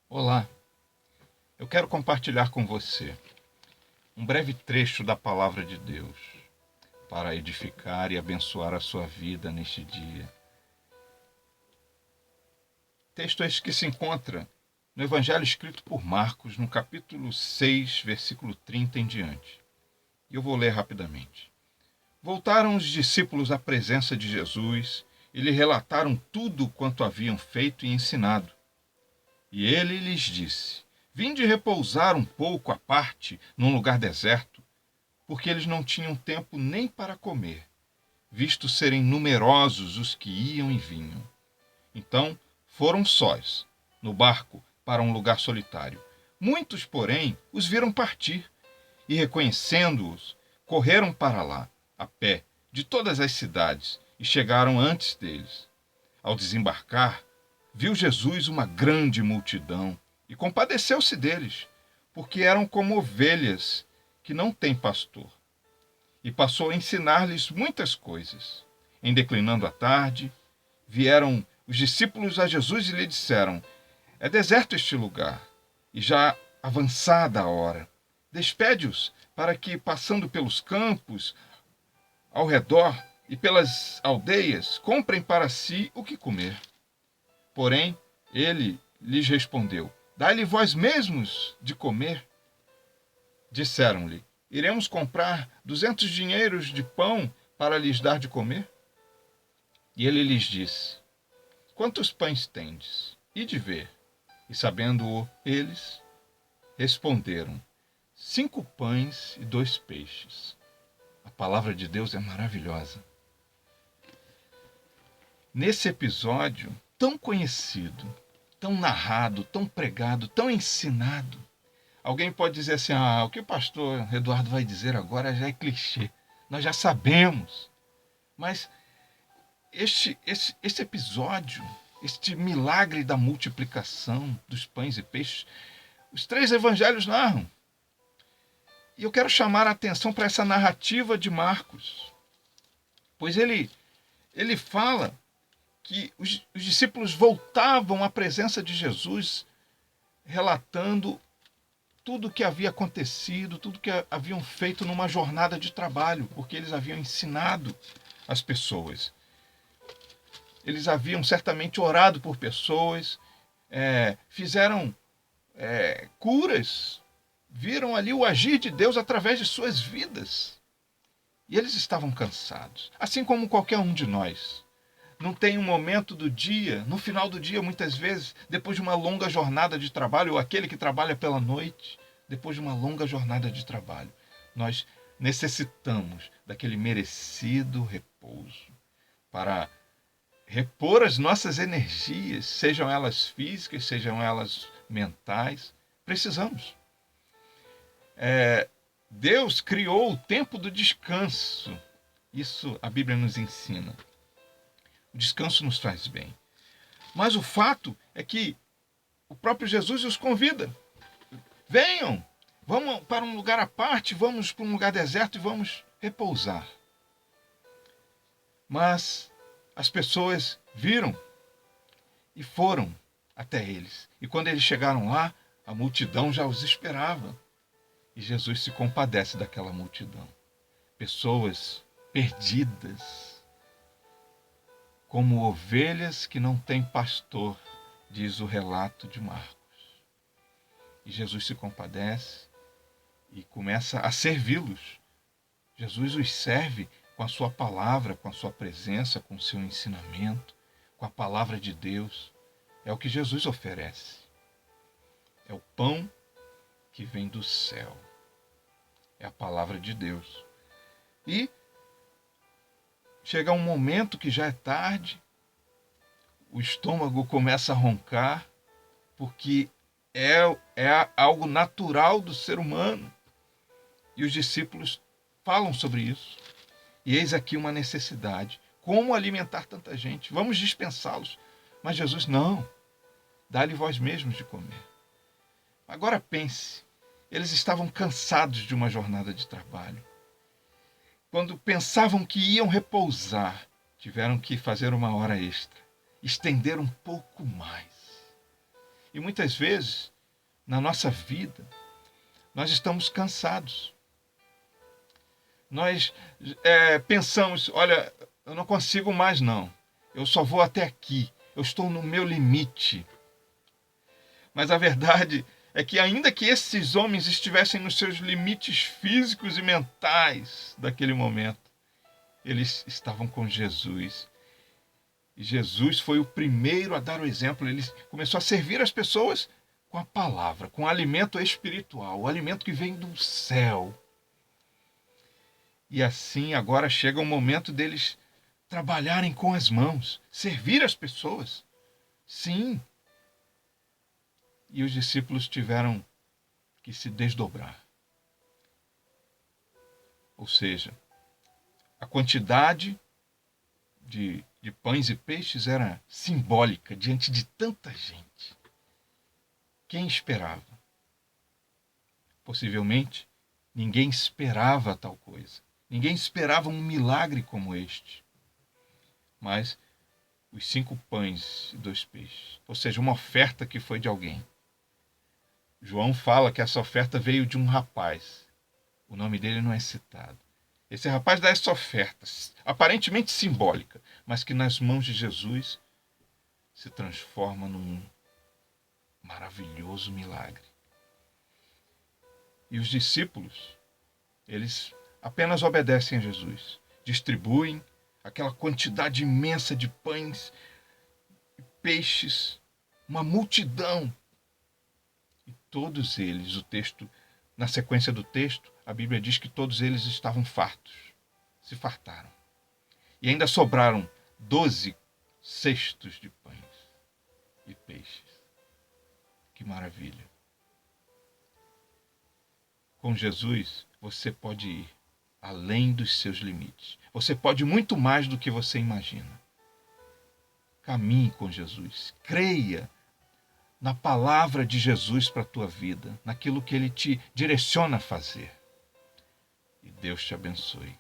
Olá, eu quero compartilhar com você um breve trecho da Palavra de Deus para edificar e abençoar a sua vida neste dia. Texto este que se encontra no Evangelho escrito por Marcos, no capítulo 6, versículo 30 em diante. E eu vou ler rapidamente. Voltaram os discípulos à presença de Jesus e lhe relataram tudo quanto haviam feito e ensinado. E ele lhes disse: Vinde repousar um pouco à parte num lugar deserto, porque eles não tinham tempo nem para comer, visto serem numerosos os que iam e vinham. Então foram sós, no barco, para um lugar solitário. Muitos, porém, os viram partir, e reconhecendo-os, correram para lá, a pé, de todas as cidades, e chegaram antes deles. Ao desembarcar, viu Jesus uma grande multidão e compadeceu-se deles, porque eram como ovelhas que não têm pastor. E passou a ensinar-lhes muitas coisas. Em declinando a tarde, vieram os discípulos a Jesus e lhe disseram: É deserto este lugar, e já avançada a hora. Despede-os, para que, passando pelos campos ao redor e pelas aldeias, comprem para si o que comer. Porém, ele lhes respondeu: Dai-lhe vós mesmos de comer. Disseram-lhe: Iremos comprar 200 dinheiros de pão para lhes dar de comer? E ele lhes disse: Quantos pães tendes? Ide ver. E sabendo-o eles, responderam: 5 pães e 2 peixes. A palavra de Deus é maravilhosa. Nesse episódio tão conhecido, tão narrado, tão pregado, tão ensinado, alguém pode dizer assim: o que o pastor Eduardo vai dizer agora já é clichê. Nós já sabemos. Mas este episódio, este milagre da multiplicação dos pães e peixes, os 3 evangelhos narram. E eu quero chamar a atenção para essa narrativa de Marcos, pois ele fala que os discípulos voltavam à presença de Jesus, relatando tudo o que havia acontecido, tudo que haviam feito numa jornada de trabalho, porque eles haviam ensinado as pessoas. Eles haviam certamente orado por pessoas, fizeram curas, viram ali o agir de Deus através de suas vidas. E eles estavam cansados, assim como qualquer um de nós. Não tem um momento do dia, no final do dia, muitas vezes, depois de uma longa jornada de trabalho, ou aquele que trabalha pela noite, depois de uma longa jornada de trabalho, nós necessitamos daquele merecido repouso para repor as nossas energias, sejam elas físicas, sejam elas mentais. Precisamos. Deus criou o tempo do descanso. Isso a Bíblia nos ensina. O descanso nos faz bem. Mas o fato é que o próprio Jesus os convida. Venham, vamos para um lugar à parte, vamos para um lugar deserto e vamos repousar. Mas as pessoas viram e foram até eles. E quando eles chegaram lá, a multidão já os esperava. E Jesus se compadece daquela multidão. Pessoas perdidas, como ovelhas que não têm pastor, diz o relato de Marcos. E Jesus se compadece e começa a servi-los. Jesus os serve com a sua palavra, com a sua presença, com o seu ensinamento, com a palavra de Deus. É o que Jesus oferece. É o pão que vem do céu. É a palavra de Deus. E chega um momento que já é tarde, o estômago começa a roncar, porque é algo natural do ser humano. E os discípulos falam sobre isso. E eis aqui uma necessidade. Como alimentar tanta gente? Vamos dispensá-los. Mas Jesus, não. Dá-lhe vós mesmos de comer. Agora pense. Eles estavam cansados de uma jornada de trabalho. Quando pensavam que iam repousar, tiveram que fazer uma hora extra. Estender um pouco mais. E muitas vezes, na nossa vida, nós estamos cansados. Nós pensamos, olha, eu não consigo mais não. Eu só vou até aqui. Eu estou no meu limite. Mas a verdade é que ainda que esses homens estivessem nos seus limites físicos e mentais daquele momento, eles estavam com Jesus. E Jesus foi o primeiro a dar o exemplo. Ele começou a servir as pessoas com a palavra, com o alimento espiritual, o alimento que vem do céu. E assim agora chega o momento deles trabalharem com as mãos, servir as pessoas. Sim. E os discípulos tiveram que se desdobrar. Ou seja, a quantidade de pães e peixes era simbólica diante de tanta gente. Quem esperava? Possivelmente, ninguém esperava tal coisa. Ninguém esperava um milagre como este. Mas os 5 pães e 2 peixes, ou seja, uma oferta que foi de alguém. João fala que essa oferta veio de um rapaz. O nome dele não é citado. Esse rapaz dá essa oferta, aparentemente simbólica, mas que nas mãos de Jesus se transforma num maravilhoso milagre. E os discípulos, eles apenas obedecem a Jesus, distribuem aquela quantidade imensa de pães e peixes, uma multidão. E todos eles, na sequência do texto, a Bíblia diz que todos eles estavam fartos, se fartaram. E ainda sobraram 12 cestos de pães e peixes. Que maravilha! Com Jesus, você pode ir além dos seus limites. Você pode muito mais do que você imagina. Caminhe com Jesus. Creia na palavra de Jesus para a tua vida, naquilo que Ele te direciona a fazer. E Deus te abençoe.